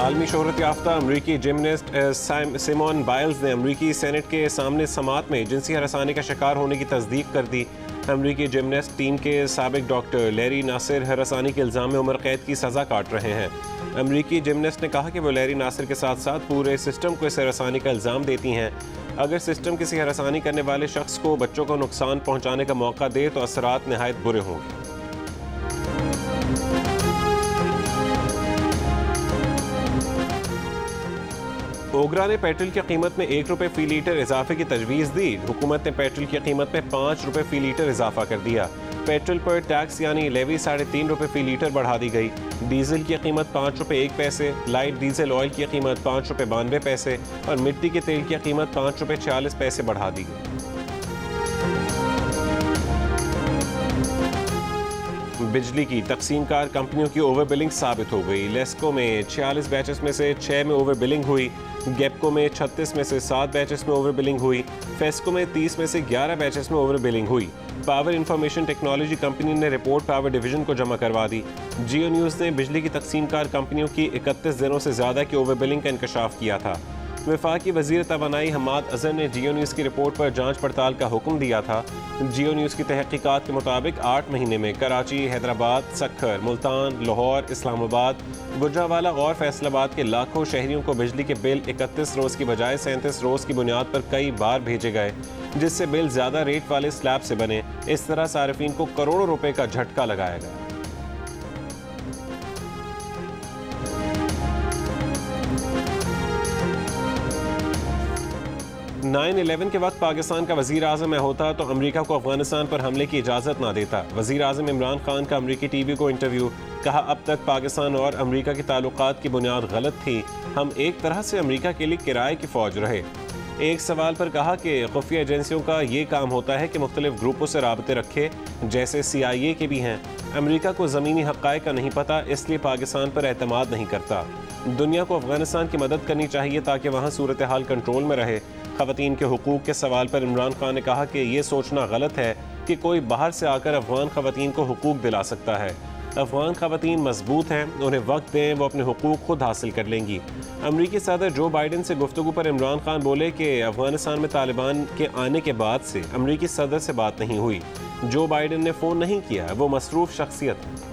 आलमी शोहरत याफ्ता अमरीकी जिमनास्ट सिमोन बाइल्स ने अमरीकी सेनेट के सामने समात में जिनसी हरासानी का शिकार होने की तस्दीक कर दी। अमरीकी जिमनास्ट टीम के साबिक डॉक्टर लैरी नासिर हरासानी के इल्ज़ाम में उम्र कैद की सज़ा काट रहे हैं। अमरीकी जिमनास्ट ने कहा कि वो लैरी नासिर के साथ साथ पूरे सिस्टम को इस हरासानी का इल्ज़ाम देती हैं। अगर सिस्टम किसी हरासानी करने वाले शख्स को बच्चों को नुकसान पहुँचाने का मौका दे तो असरात नहायत बुरे होंगे। ओगरा ने पेट्रोल की कीमत में ₹1 फी लीटर इजाफे की तजवीज़ दी। हुकूमत ने पेट्रोल की कीमत में ₹5 फी लीटर इजाफा कर दिया। पेट्रोल पर टैक्स यानी लेवी ₹3.5 फी लीटर बढ़ा दी गई। डीजल की कीमत ₹5.01, लाइट डीजल ऑयल की कीमत ₹5.92 और मिट्टी के तेल की कीमत ₹5.46 बढ़ा दी गई। बिजली की तकसीम कार कंपनियों की ओवर बिलिंग साबित हो गई। लेस्को में 46 बैचेस में से 6 में ओवर बिलिंग हुई। गेपको में 36 में से 7 बैचेस में ओवर बिलिंग हुई। फेस्को में 30 में से 11 बैचेस में ओवर बिलिंग हुई। पावर इंफॉर्मेशन टेक्नोलॉजी कंपनी ने रिपोर्ट पावर डिवीजन को जमा करवा दी। जियो न्यूज़ ने बिजली की तकसीम कार कंपनियों की 31 दिनों से ज़्यादा की ओवर बिलिंग का इंकशाफ किया था। वफाकी वज़ीर तवानाई हम्माद अज़हर ने जियो न्यूज़ की रिपोर्ट पर जांच पड़ताल का हुक्म दिया था। जियो न्यूज़ की तहकीकात के मुताबिक 8 महीने में कराची, हैदराबाद, सक्खर, मुल्तान, लाहौर, इस्लामाबाद, गुजरावाला और फैसलाबाद के लाखों शहरियों को बिजली के बिल 31 रोज़ की बजाय 37 रोज़ की बुनियाद पर कई बार भेजे गए, जिससे बिल ज़्यादा रेट वाले स्लैब से बने। इस तरह सार्फिन को करोड़ों रुपए का झटका लगाया गया। 9/11 के वक्त पाकिस्तान का वज़ीर आज़म मैं होता तो अमरीका को अफगानिस्तान पर हमले की इजाज़त ना देता। वज़ीर आज़म इमरान खान का अमरीकी टीवी को इंटरव्यू। कहा, अब तक पाकिस्तान और अमरीका के ताल्लुकात की बुनियाद गलत थी। हम एक तरह से अमरीका के लिए किराए की फ़ौज रहे। एक सवाल पर कहा कि खुफिया एजेंसियों का ये काम होता है कि मुख्तलिफ ग्रुपों से राबते रखे, जैसे CIA के भी हैं। अमरीका को ज़मीनी हक़ाइक़ का नहीं पता, इसलिए पाकिस्तान पर एतमाद नहीं करता। दुनिया को अफगानिस्तान की मदद करनी चाहिए ताकि वहाँ सूरत हाल कंट्रोल में रहे। ख़वातीन के हुकूक़ के सवाल पर इमरान खान ने कहा कि ये सोचना गलत है कि कोई बाहर से आकर अफगान ख़वातीन को हुकूक़ दिला सकता है। अफगान ख़वातीन मजबूत हैं, उन्हें वक्त दें, वो अपने हुकूक़ खुद हासिल कर लेंगी। अमरीकी सदर जो बाइडन से गुफ्तगू पर इमरान खान बोले कि अफगानिस्तान में तालिबान के आने के बाद से अमरीकी सदर से बात नहीं हुई। जो बाइडन ने फ़ोन नहीं किया, वो मसरूफ़ शख्सियत है।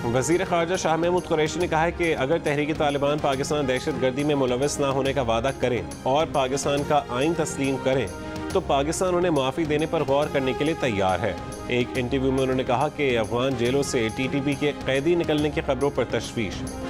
वज़ीर ख़ारजा शाह महमूद कुरैशी ने कहा है कि अगर तहरीक तालिबान पाकिस्तान दहशतगर्दी में मुलव्वस ना होने का वादा करें और पाकिस्तान का आइन तस्लीम करें तो पाकिस्तान उन्हें माफ़ी देने पर गौर करने के लिए तैयार है। एक इंटरव्यू में उन्होंने कहा कि अफगान जेलों से TTP के कैदी निकलने की खबरों पर तशवीश है।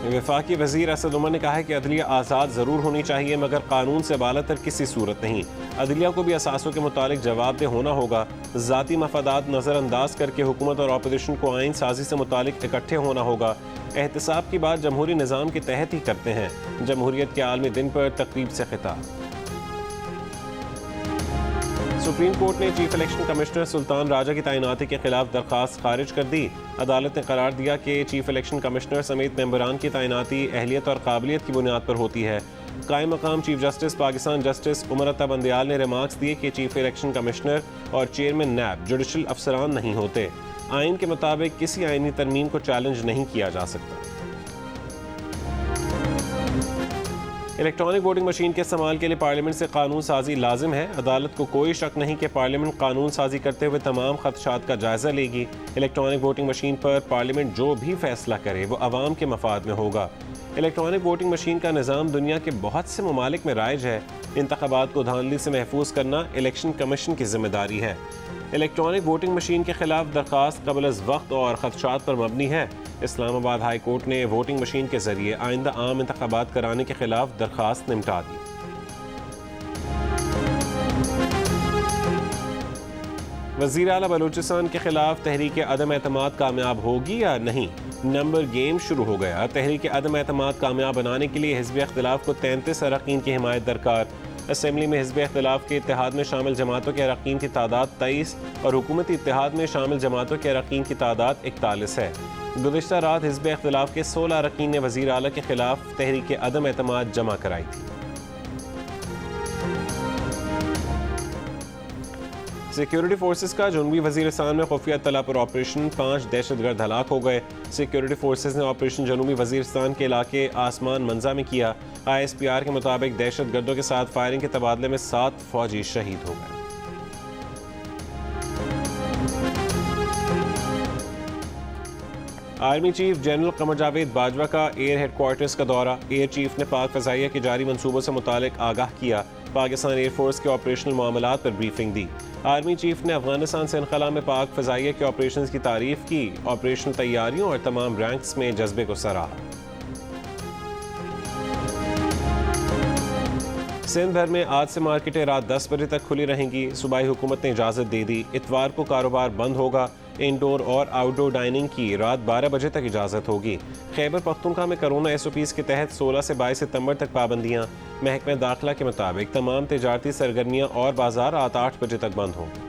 वफाकी वज़ीर असद उमर ने कहा है कि अदलिया आज़ाद ज़रूर होनी चाहिए, मगर कानून से बाला तर किसी सूरत नहीं। अदलिया को भी असासों के मुतालिक जवाबदेह होना होगा। ज़ाती मफादात नज़रअंदाज करके हुकूमत और अपोजिशन को आइन साजी से मुतालिक इकट्ठे होना होगा। एहतसाब की बात जमहूरी निज़ाम के तहत ही करते हैं। जमहूरियत के आलमी दिन पर तकरीब से खिताब। सुप्रीम कोर्ट ने chief election commissioner Sultan Raja की तैनाती के खिलाफ दरख्वास्त खारिज कर दी। अदालत ने करार दिया कि चीफ इलेक्शन कमिश्नर समेत मेंबरान की तैनाती अहलियत और काबिलियत की बुनियाद पर होती है। कायम मकाम chief justice Pakistan justice Umar Ata Bandial ने रिमार्क्स दिए कि चीफ इलेक्शन कमिश्नर और चेयरमैन नैब जुडिशल अफसरान नहीं होते। आइन के मुताबिक किसी आइनी तरमीम को चैलेंज नहीं किया जा सकता। इलेक्ट्रॉनिक वोटिंग मशीन के इस्तेमाल के लिए पार्लियामेंट से कानून साजी लाजिम है। अदालत को कोई शक नहीं कि पार्लियामेंट कानून साजी करते हुए तमाम खदशात का जायजा लेगी। इलेक्ट्रॉनिक वोटिंग मशीन पर पार्लियामेंट जो भी फैसला करे वो अवाम के मफाद में होगा। इलेक्ट्रॉनिक वोटिंग मशीन का निज़ाम दुनिया के बहुत से ममालिक में राइज है। इंतखाबात को धांधली से महफूज करना इलेक्शन कमीशन की जिम्मेदारी है। इलेक्ट्रॉनिक वोटिंग मशीन के खिलाफ दरख्वास्त कबल अज़ वक्त और खदशात पर मबनी है। इस्लामाबाद हाई कोर्ट ने वोटिंग मशीन के जरिए आइंदा आम इंतखाबात कराने के खिलाफ दरख्वास्त निपटा दी। वज़ीर आला बलूचिस्तान के खिलाफ तहरीक अदम एतमाद कामयाब होगी या नहीं? नंबर गेम शुरू हो गया। तहरीक अदम एतमाद कामयाब बनाने के लिए हिज़्ब इख्तिलाफ को 33 अरकान की हिमायत दरकार। असम्बली में हिज़्ब इख्तिलाफ के इत्तेहाद में शामिल जमातों के अरकान की तादाद 23 और हुकूमती इत्तेहाद में शामिल जमातों के अरकान की तादाद 41 है। गुज़िश्ता रात हिज़्ब इख्तिलाफ के 16 अरकान ने वज़ीर आला के खिलाफ तहरीक अदम एतमाद जमा कराई थी। सिक्योरिटी फोर्सेस का जनूबी वज़ीरिस्तान में खुफिया तला पर ऑपरेशन, 5 दहशतगर्द हलाक हो गए। सिक्योरिटी फोर्सेस ने ऑपरेशन जनूबी वज़ीरिस्तान के इलाके आसमान मंजा में किया। ISPR के मुताबिक दहशतगर्दों के साथ फायरिंग के तबादले में 7 फौजी शहीद हो गए। Army chief general Qamar Javed Bajwa का एयर हेडक्वार्टर्स का दौरा। एयर चीफ ने पाक फ़ज़ाइया के जारी मंसूबों से मुतालिक आगाह किया। पाकिस्तान एयरफोर्स के ऑपरेशनल मामलात पर ब्रीफिंग दी। आर्मी चीफ ने अफगानिस्तान से इनखला में पाक फ़ज़ाइया के ऑपरेशन की तारीफ की। ऑपरेशनल तैयारियों और तमाम रैंक्स में जज्बे को सराहा। सिंध भर में आज से मार्केटें रात 10 बजे तक खुली रहेंगी। सूबाई हुकूमत ने इजाज़त दे दी। इतवार को कारोबार बंद होगा। इंडोर और आउटडोर डाइनिंग की रात 12 बजे तक इजाज़त होगी। खैबर पख्तूनख्वा में कोरोना SOPs के तहत 16 से 22 सितंबर तक पाबंदियाँ। महकमा दाखिला के मुताबिक तमाम तिजारती सरगर्मियाँ और बाजार रात 8 बजे तक बंद होंगे।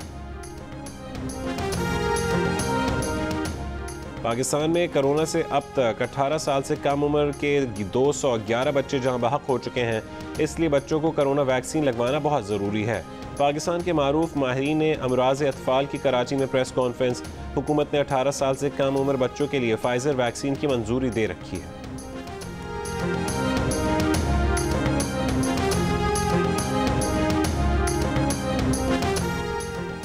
पाकिस्तान में कोरोना से अब तक 18 साल से कम उम्र के 211 बच्चे जहां बहक हो चुके हैं, इसलिए बच्चों को कोरोना वैक्सीन लगवाना बहुत ज़रूरी है। पाकिस्तान के मारूफ माहिरीन ने अमराज अतफाल की कराची में प्रेस कॉन्फ्रेंस। हुकूमत ने 18 साल से कम उम्र बच्चों के लिए फाइजर वैक्सीन की मंजूरी दे रखी है।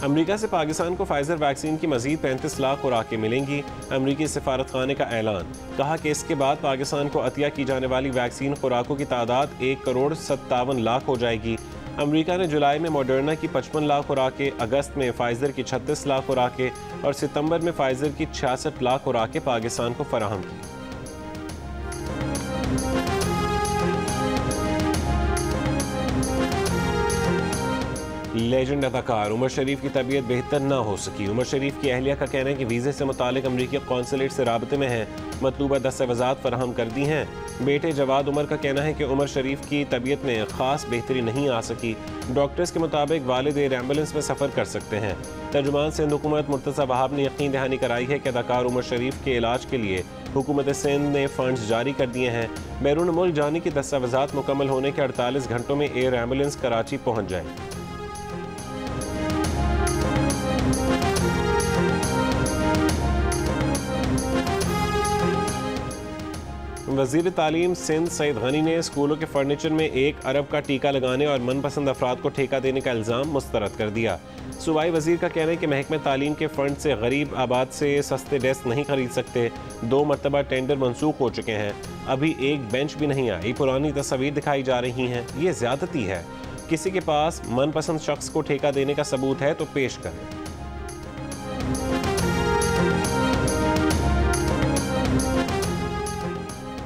अमरीका से पाकिस्तान को फाइजर वैक्सीन की मजीद 35 लाख खुराकें मिलेंगी। अमरीकी सफारत खाने का ऐलान। कहा कि इसके बाद पाकिस्तान को अतिया की जाने वाली वैक्सीन खुराकों की तादाद 1,57,00,000 हो जाएगी। अमरीका ने जुलाई में मॉडर्ना की 55 लाख खुराकें, अगस्त में फाइजर की 36 लाख खुराकें और सितंबर में फाइजर की 66 लाख खुराकें पाकिस्तान को फराहम की। लेजेंड अदाकार उमर शरीफ की तबीयत बेहतर ना हो सकी। उमर शरीफ की अहलिया का कहना है कि वीज़े से मुतालिक अमरीकी कौंसलेट से राबते में हैं, मतलूबा दस्तावेज़ात फराहम कर दी हैं। बेटे जवाद उमर का कहना है कि उमर शरीफ की तबीयत में ख़ास बेहतरी नहीं आ सकी। डॉक्टर्स के मुताबिक वालिद एयर एम्बुलेंस में सफ़र कर सकते हैं। तर्जुमान सिंध हुकूमत मुर्तज़ा वहाब ने यकीन दहानी कराई है कि अदाकार उमर शरीफ के इलाज के लिए हुकूमत सिंध ने फ़ंड्स जारी कर दिए हैं। बैरून मुल्क जाने की दस्तावेज़ात मुकम्मल होने के 48 घंटों में एयर एम्बुलेंस कराची पहुँच जाएगी। वज़ीर तालीम सिंध सईद गनी ने स्कूलों के फर्नीचर में 1 अरब का टीका लगाने और मनपसंद अफराद को ठेका देने का इल्ज़ाम मुस्तरद कर दिया। सूबाई वज़ीर का कहना है कि महकमा तालीम के फंड से गरीब आबाद से सस्ते डेस्क नहीं खरीद सकते। 2 मरतबा टेंडर मनसूख हो चुके हैं, अभी एक बेंच भी नहीं आई, पुरानी तस्वीर दिखाई जा रही हैं। ये ज़्यादती है। किसी के पास मनपसंद शख्स को ठेका देने का सबूत है तो पेश करें।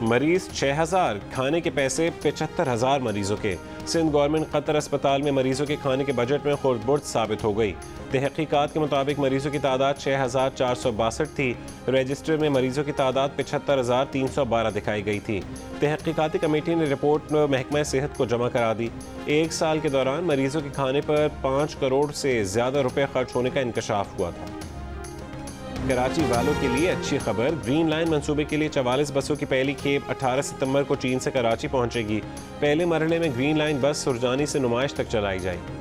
मरीज 6000, खाने के पैसे 75,000 मरीजों के। सिंध गवर्नमेंट कतर अस्पताल में मरीजों के खाने के बजट में खुर्द-बुर्द साबित हो गई। तहकीकात के मुताबिक मरीजों की तादाद 6,462 थी। रजिस्टर में मरीजों की तादाद 75,312 दिखाई गई थी। तहकीकाती कमेटी ने रिपोर्ट महकमा सेहत को जमा करा दी। 1 साल के दौरान मरीजों के खाने पर 5 करोड़ से ज़्यादा रुपए खर्च होने का इंकशाफ हुआ था। कराची वालों के लिए अच्छी खबर। ग्रीन लाइन मंसूबे के लिए 44 बसों की पहली खेप 18 सितंबर को चीन से कराची पहुंचेगी। पहले मरहले में ग्रीन लाइन बस सुरजानी से नुमाइश तक चलाई जाएगी।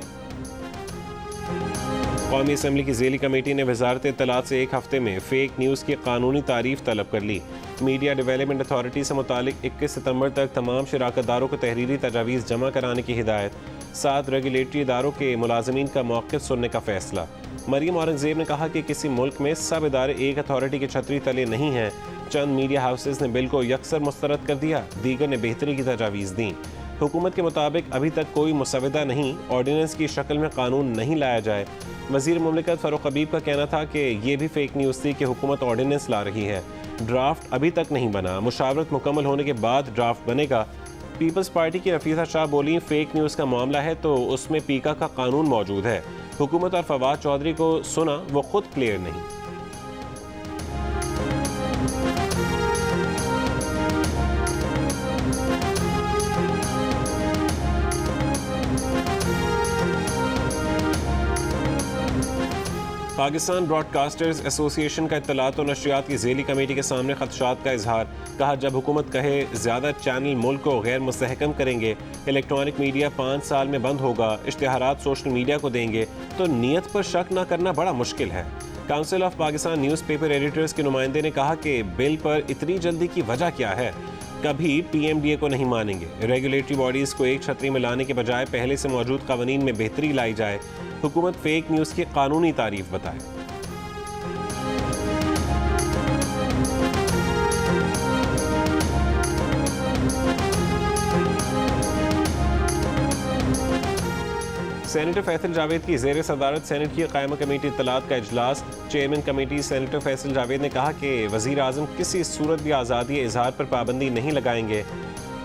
कौमी असम्बली की ज़ेली कमेटी ने वजारत इत्तलात से 1 हफ्ते में फेक न्यूज़ की कानूनी तारीफ तलब कर ली। मीडिया डेवलपमेंट अथॉरिटी से मुतालिक 21 सितंबर तक तमाम शराकतदारों को तहरीरी तजावीज़ जमा कराने की हिदायत। 7 रेगुलेटरी इदारों के मुलाजमीन का मौक़िफ़ सुनने का फ़ैसला। मरियम औरंगज़ेब ने कहा कि किसी मुल्क में सब इदारे एक अथॉरिटी की छतरी तले नहीं हैं। चंद मीडिया हाउसेस ने बिल को यकसर मुस्तरद कर दिया, दीगर ने बेहतरी की तजावीज़ दी। हुकूमत के मुताबिक अभी तक कोई मुसवदा नहीं, ऑर्डिनेंस की शक्ल में कानून नहीं लाया जाए। वज़ीर मुमलिकत फ़ारूक हबीब का कहना था कि ये भी फेक न्यूज़ थी कि हुकूमत ऑर्डिनेंस ला रही है। ड्राफ्ट अभी तक नहीं बना, मुशावरत मुकम्मल होने के बाद ड्राफ्ट बनेगा। पीपल्स पार्टी की रफीसा शाह बोली, फेक न्यूज़ का मामला है तो उसमें पीका का कानून मौजूद है। हुकूमत और फवाद चौधरी को सुना, वो खुद क्लियर नहीं। पाकिस्तान ब्रॉडकास्टर्स एसोसिएशन का इत्तलात और नशरियात की ज़ेली कमेटी के सामने खदशात का इजहार। कहा, जब हुकूमत कहे ज़्यादा चैनल मुल्क को गैर मुस्तहकम करेंगे, इलेक्ट्रॉनिक मीडिया 5 साल में बंद होगा, इश्तिहारात सोशल मीडिया को देंगे, तो नीयत पर शक न करना बड़ा मुश्किल है। Council of Pakistan newspaper editors के नुमाइंदे ने कहा कि बिल पर इतनी जल्दी की वजह क्या है, कभी PMDA को नहीं मानेंगे। रेगुलेटरी बॉडीज़ को एक छतरी में लाने के बजाय पहले से मौजूद कवानीन में बेहतरी लाई जाए। हुकूमत फेक न्यूज़ की कानूनी तारीफ बताए। सेनेटर फैसल जावेद की ज़ेर सदारत सेनेट की क़ायमा कमेटी इत्तलात का इजलास। Chairman committee senator Faisal Javed ने कहा कि वज़ीर आज़म किसी सूरत भी आज़ादी इजहार पर पाबंदी नहीं लगाएंगे।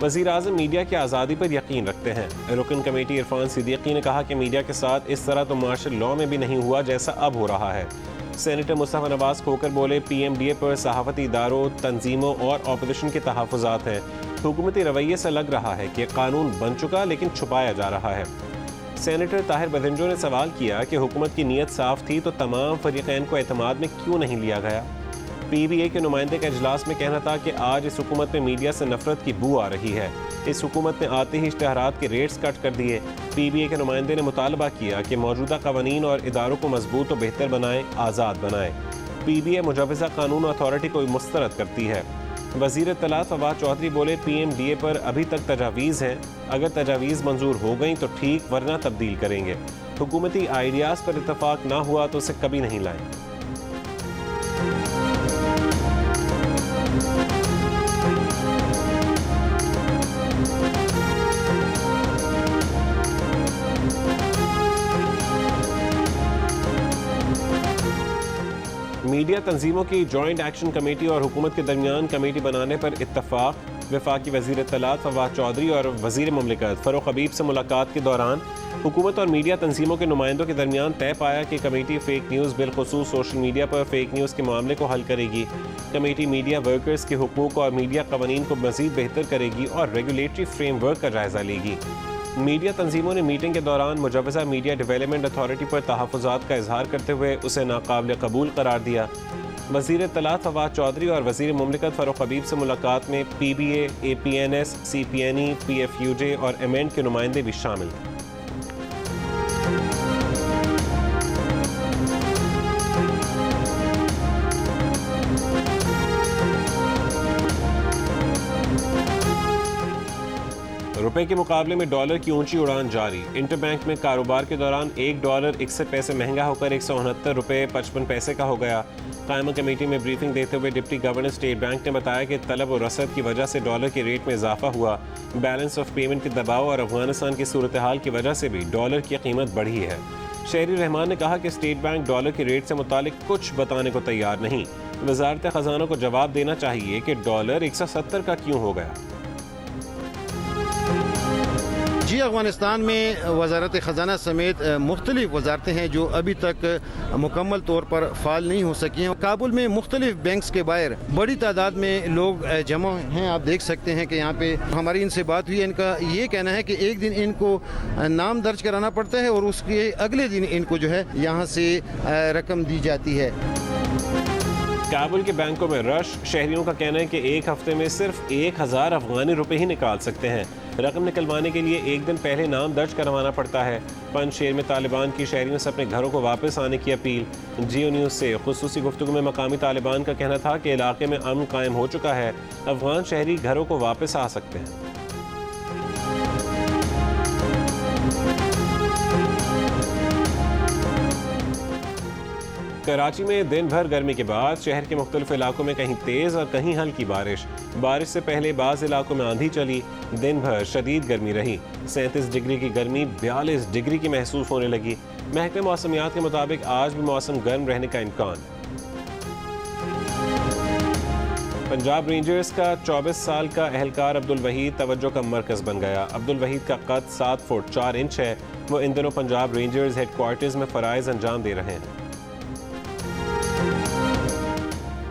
वज़ीर आज़म मीडिया की आज़ादी पर यकीन रखते हैं। रुकन कमेटी इरफान सिद्दीकी ने कहा कि मीडिया के साथ इस तरह तो मार्शल लॉ में भी नहीं हुआ जैसा अब हो रहा है। सेनेटर मुस्तफ़ा नवाज खोकर बोले, PMDA पर सहाफ़ती इदारों, तंजीमों और अपोजिशन के तहफ़्फ़ुज़ात हैं। हुकूमती रवैये से लग रहा है कि कानून बन चुका लेकिन छुपाया जा रहा है। सेनेटर ताहिर बदंजो ने सवाल किया कि हुकूमत की नीयत साफ थी तो तमाम फरीक़ैन को एतमाद में क्यों नहीं लिया गया। PBA के नुमाइंदे का इजलास में कहना था कि आज इस हुकूमत में मीडिया से नफरत की बू आ रही है। इस हुकूमत ने आते ही इश्तिहारात के रेट्स कट कर दिए। PBA के नुमाइंदे ने मुतालबा किया कि मौजूदा कवानीन और इदारों को मजबूत और बेहतर बनाएं, आज़ाद बनाएं। PBA मुजवज़ा कानून अथॉरिटी को मुस्तरद करती है। वज़ीर इत्तलात फवाद चौधरी बोले, PMDA पर अभी तक तजावीज़ हैं, अगर तजावीज़ मंजूर हो गई तो ठीक, वरना तब्दील करेंगे। हुकूमती आइडियाज़ पर इत्तफाक ना हुआ तो उसे कभी नहीं लाएंगे। मीडिया तंजीमों की जॉइंट एक्शन कमेटी और हुकूमत के दरमियान कमेटी बनाने पर इत्तफाक। वफाकी वज़ीर इत्तलात फवाद चौधरी और वज़ीर मुमलिकत फ़रूख हबीब से मुलाकात के दौरान हुकूमत और मीडिया तंजीमों के नुमाइंदों के दरमियान तय पाया कि कमेटी फ़ेक न्यूज़ बिलखुसूस सोशल मीडिया पर फ़ेक न्यूज़ के मामले को हल करेगी। कमेटी मीडिया वर्कर्स के हुकूक और मीडिया कवानीन को मज़ीद बेहतर करेगी और रेगुलेटरी फ्रेमवर्क का जायज़ा लेगी। मीडिया तंजीमों ने मीटिंग के दौरान मुजवज़ा मीडिया डेवलपमेंट अथॉरिटी पर तहफ़्फ़ुज़ात का इजहार करते हुए उसे नाकाबिल कबूल करार दिया। वज़ीर इत्तलात फवाद चौधरी और वज़ीर मुमलिकत फ़रूख हबीब से मुलाकात में PBA, APNS, CPNE, PFUJ और एमेंड के नुमाइंदे भी शामिल थे। रुपए के मुकाबले में डॉलर की ऊंची उड़ान जारी। इंटरबैंक में कारोबार के दौरान $1 61 पैसे महंगा होकर 169 रुपये 55 पैसे का हो गया। कायमा कमेटी में ब्रीफिंग देते हुए डिप्टी गवर्नर स्टेट बैंक ने बताया कि तलब और रसद की वजह से डॉलर के रेट में इजाफा हुआ। बैलेंस ऑफ पेमेंट के दबाव और अफगानिस्तान की सूरत हाल की वजह से भी डॉलर की कीमत बढ़ी है। शहरी रहमान ने कहा कि स्टेट बैंक डॉलर के रेट से मुतालिक कुछ बताने को तैयार नहीं। वजारत खजाना को जवाब देना चाहिए कि डॉलर 170 का क्यों हो गया। जी, अफगानिस्तान में वजारत ख़जाना समेत मुख्तलिफ वजारतें हैं जो अभी तक मुकम्मल तौर पर फ़ाल नहीं हो सकी हैं। काबुल में मुख्तलिफ बैंक्स के बाहर बड़ी तादाद में लोग जमा हैं। आप देख सकते हैं कि यहाँ पे हमारी इनसे बात हुई है। इनका ये कहना है कि एक दिन इनको नाम दर्ज कराना पड़ता है और उसके अगले दिन इनको जो है यहाँ से रकम दी जाती है। काबुल के बैंकों में रश। शहरियों का कहना है कि एक हफ्ते में सिर्फ 1000 अफगानी रुपए ही निकाल सकते हैं। रकम निकलवाने के लिए एक दिन पहले नाम दर्ज करवाना पड़ता है। पंजशेर में तालिबान की शहरियों से अपने घरों को वापस आने की अपील। जियो न्यूज़ से खुसूसी गुफ्तगू में मकामी तालिबान का कहना था कि इलाके में अमन कायम हो चुका है, अफगान शहरी घरों को वापस आ सकते हैं। कराची में दिन भर गर्मी के बाद शहर के मुख्तलिफ इलाकों में कहीं तेज़ और कहीं हल्की बारिश। बारिश से पहले बाज़ इलाकों में आंधी चली। दिन भर शदीद गर्मी रही। 37 डिग्री की गर्मी 42 डिग्री की महसूस होने लगी। महकमे मौसमियात के मुताबिक आज भी मौसम गर्म रहने का इम्कान। पंजाब रेंजर्स का 24 साल का अहलकार अब्दुल वहीद तवज्जो का मरकज़ बन गया। अब्दुल वहीद का कद 7 फुट 4 इंच है। वो इन दिनों पंजाब रेंजर्स हेडक्वार्टर्स में फ़राइज़ अंजाम दे रहे हैं।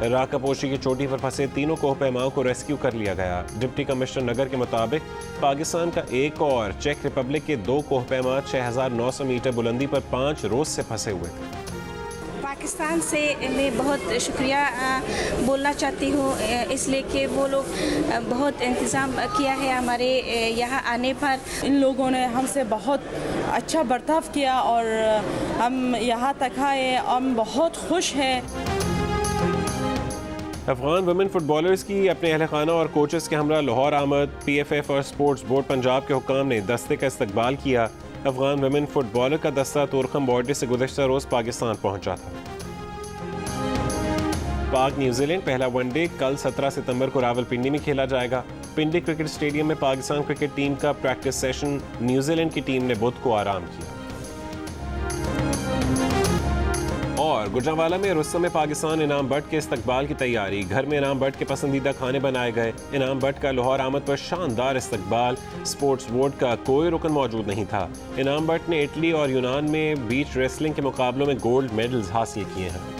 राकापोशी की चोटी पर फंसे तीनों कोहपैमाओं को रेस्क्यू कर लिया गया। डिप्टी कमिश्नर नगर के मुताबिक पाकिस्तान का एक और चेक रिपब्लिक के 2 कोहपैमा 6900 मीटर बुलंदी पर 5 रोज से फंसे हुए थे। पाकिस्तान से मैं बहुत शुक्रिया बोलना चाहती हूँ, इसलिए कि वो लोग बहुत इंतज़ाम किया है हमारे यहाँ आने पर। इन लोगों ने हमसे बहुत अच्छा बर्ताव किया और हम यहाँ तक आए, हम बहुत खुश हैं। अफगान वुमेन फुटबॉलर्स की अपने अहल खाना और कोचेस के हमरा लाहौर आमद। PFF और स्पोर्ट्स बोर्ड पंजाब के हुक्काम ने दस्ते का इस्तकबाल किया। अफगान वुमेन फुटबॉलर का दस्ता तोरखम बॉर्डर से गुज़श्ता रोज़ पाकिस्तान पहुंचा था। पाक न्यूजीलैंड पहला वनडे कल 17 सितंबर को रावलपिंडी में खेला जाएगा। पिंडी क्रिकेट स्टेडियम में पाकिस्तान क्रिकेट टीम का प्रैक्टिस सेशन न्यूजीलैंड की टीम ने बुध को आराम किया। और गुजरांवाला में रुस्तम पाकिस्तान इनाम भट्ट के इस्तकबाल की तैयारी। घर में इनाम भट्ट के पसंदीदा खाने बनाए गए। इनाम भट्ट का लाहौर आमद पर शानदार इस्तकबाल। स्पोर्ट्स बोर्ड का कोई रुकन मौजूद नहीं था। इनाम भट्ट ने इटली और यूनान में बीच रेसलिंग के मुकाबलों में गोल्ड मेडल्स हासिल किए हैं।